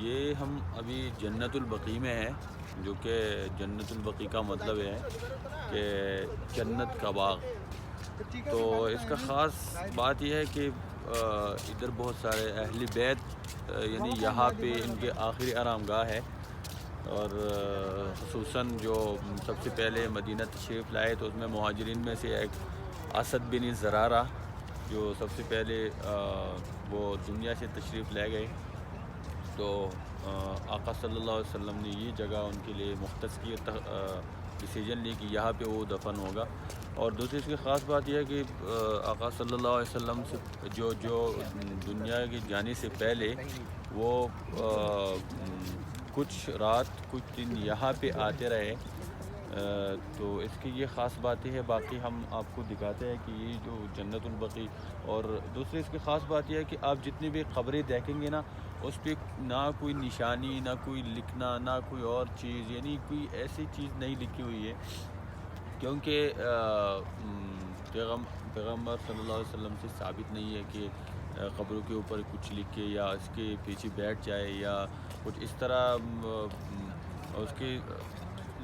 یہ ہم ابھی جنت البقیع میں ہیں، جو کہ جنت البقیع کا مطلب ہے کہ جنت کا باغ۔ تو اس کا خاص بات یہ ہے کہ ادھر بہت سارے اہل بیت یعنی یہاں پہ ان کے آخری آرام گاہ ہے، اور خصوصاً جو سب سے پہلے مدینہ تشریف لائے تو اس میں مہاجرین میں سے ایک اسد بن زرارہ جو سب سے پہلے وہ دنیا سے تشریف لے گئے، تو آقا صلی اللہ علیہ وسلم نے یہ جگہ ان کے لیے مختص کی، ڈیسیجن لی کہ یہاں پہ وہ دفن ہوگا۔ اور دوسری اس کی خاص بات یہ ہے کہ آقا صلی اللہ علیہ وسلم سے جو دنیا کی جانے سے پہلے وہ کچھ رات کچھ دن یہاں پہ آتے رہے، تو اس کی یہ خاص باتیں ہے۔ باقی ہم آپ کو دکھاتے ہیں کہ یہ جو جنت البقیع، اور دوسری اس کی خاص بات یہ ہے کہ آپ جتنی بھی قبریں دیکھیں گے نا، اس پہ نہ کوئی نشانی، نہ کوئی لکھنا، نہ کوئی اور چیز، یعنی کوئی ایسی چیز نہیں لکھی ہوئی ہے، کیونکہ پیغمبر صلی اللہ علیہ وسلم سے ثابت نہیں ہے کہ قبروں کے اوپر کچھ لکھے یا اس کے پیچھے بیٹھ جائے یا کچھ اس طرح اس کی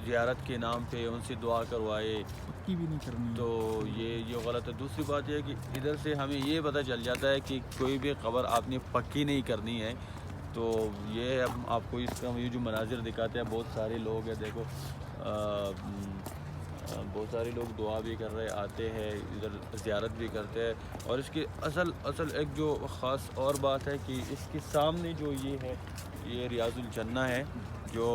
زیارت کے نام پہ ان سے دعا کروائے، پکی بھی نہیں کرنی ہے۔ تو یہ غلط ہے۔ دوسری بات یہ ہے کہ ادھر سے ہمیں یہ پتہ چل جاتا ہے کہ کوئی بھی قبر آپ نے پکی نہیں کرنی ہے۔ تو یہ ہم آپ کو اس کا یہ جو مناظر دکھاتے ہیں، بہت سارے لوگ ہیں، دیکھو بہت سارے لوگ دعا بھی کر رہے آتے ہیں ادھر، زیارت بھی کرتے ہیں۔ اور اس کی اصل ایک جو خاص اور بات ہے کہ اس کے سامنے جو یہ ہے، یہ ریاض الجنہ ہے، جو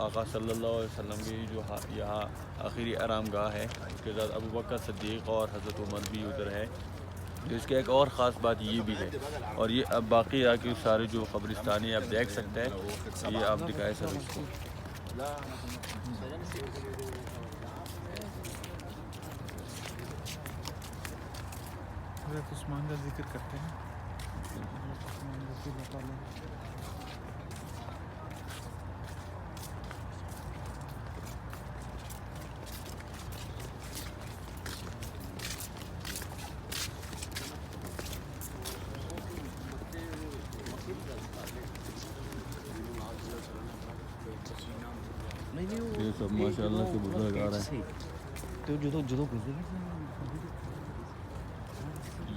آقا صلی اللہ علیہ وسلم کی جو یہاں آخری آرام گاہ ہے، اس کے ساتھ ابو بکر صدیق اور حضرت عمر بھی ادھر ہے۔ اس کی ایک اور خاص بات یہ بھی ہے، اور یہ اب باقی آ کے سارے جو قبرستان ہیں آپ دیکھ سکتے ہیں، یہ آپ دکھائے سر اس کو۔ حضرت عثمان کا ذکر کرتے ہیں۔ حضرت عثمان رضی اللہ تعالیٰ عنہ۔ یہ سب ماشاء اللہ سے بزرگ آ رہے ہیں۔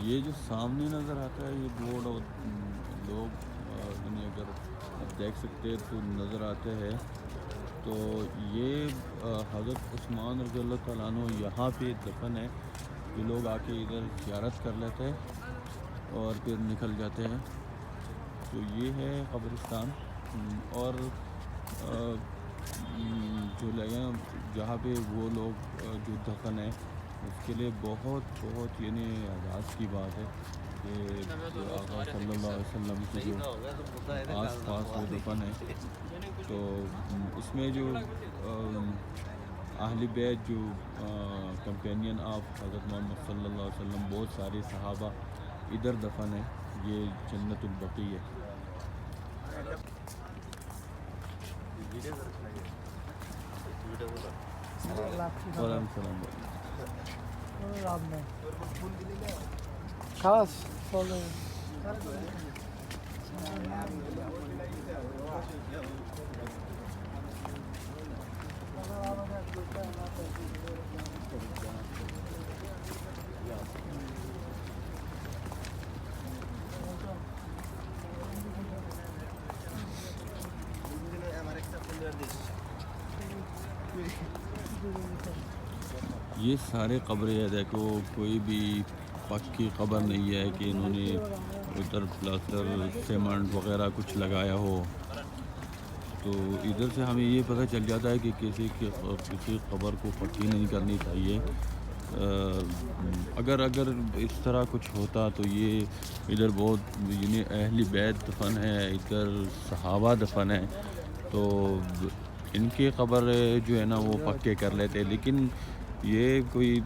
یہ جو سامنے نظر آتا ہے یہ بورڈ، اور لوگ انہیں اگر آپ دیکھ سکتے تو نظر آتے ہیں، تو یہ حضرت عثمان رضی اللہ تعالیٰ عنہ یہاں پہ دفن ہے۔ یہ لوگ آ کے ادھر زیارت کر لیتے ہیں اور پھر نکل جاتے ہیں۔ تو یہ ہے قبرستان، اور جو لگا جہاں پہ وہ لوگ جو دفن ہے، اس کے لیے بہت یعنی اعزاز کی بات ہے کہ جو آقا صلی اللہ علیہ وسلم کی جو آس پاس وہ دفن ہے، تو اس میں جو اہل بیت جو کمپینین آف حضرت محمد صلی اللہ علیہ وسلم، بہت سارے صحابہ ادھر دفن ہے۔ یہ جنت البقیع ہے۔ وعلیکم السلام۔ خلاص یہ سارے قبریں ہیں، دیکھو کوئی بھی پکی قبر نہیں ہے کہ انہوں نے ادھر پلاسٹر سیمنٹ وغیرہ کچھ لگایا ہو۔ تو ادھر سے ہمیں یہ پتہ چل جاتا ہے کہ کسی قبر کو پکی نہیں کرنی چاہیے۔ اگر اس طرح کچھ ہوتا تو یہ ادھر بہت یعنی اہل بیت دفن ہے، ادھر صحابہ دفن ہے، تو ان کی قبر جو ہے نا وہ پکے کر لیتے، لیکن یہ کوئی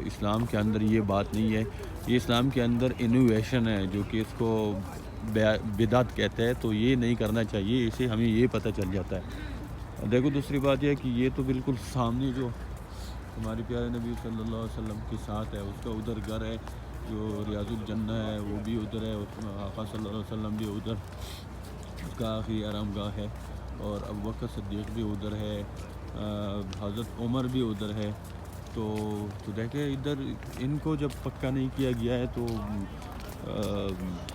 اسلام کے اندر یہ بات نہیں ہے۔ یہ اسلام کے اندر انوویشن ہے، جو کہ اس کو بدعت کہتے ہیں، تو یہ نہیں کرنا چاہیے۔ اسے ہمیں یہ پتہ چل جاتا ہے۔ دیکھو دوسری بات یہ ہے کہ یہ تو بالکل سامنے جو ہمارے پیارے نبی صلی اللہ علیہ وسلم کے ساتھ ہے، اس کا ادھر گھر ہے جو ریاض الجنہ ہے، وہ بھی ادھر ہے، آقا صلی اللہ علیہ وسلم بھی ادھر، اس گاہ ہی آرام گاہ ہے، اور ابوبکر صدیق بھی ادھر ہے، حضرت عمر بھی ادھر ہے. تو دیکھیں ادھر ان کو جب پکا نہیں کیا گیا ہے تو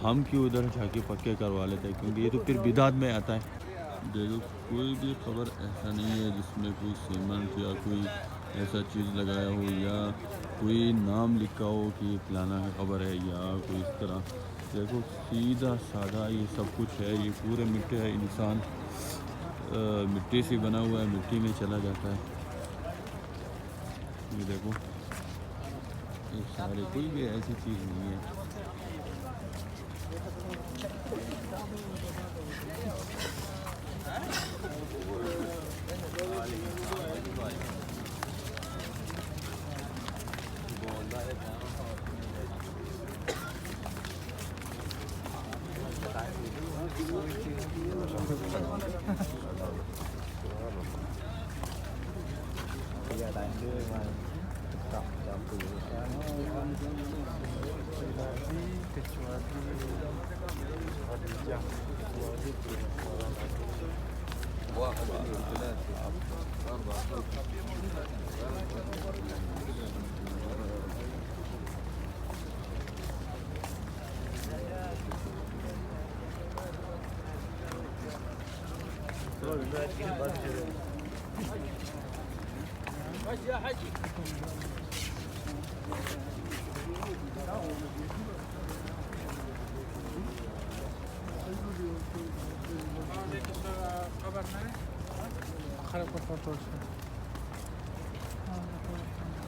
ہم کیوں ادھر جا کے پکے کروا لیتے ہیں، کیونکہ یہ تو پھر بدعت میں آتا ہے. دیکھو کوئی بھی خبر ایسا نہیں ہے جس میں کوئی سیمنٹ یا کوئی ایسا چیز لگایا ہو یا کوئی نام لکھا ہو کہ یہ فلانا خبر ہے یا کوئی اس طرح. دیکھو سیدھا سادہ یہ سب کچھ ہے، یہ پورے مٹی ہے، انسان مٹی سے بنا ہوا ہے، مٹی میں چلا جاتا ہے. یہ دیکھو یہ سارے کوئی بھی ایسی چیز نہیں ہے. خراب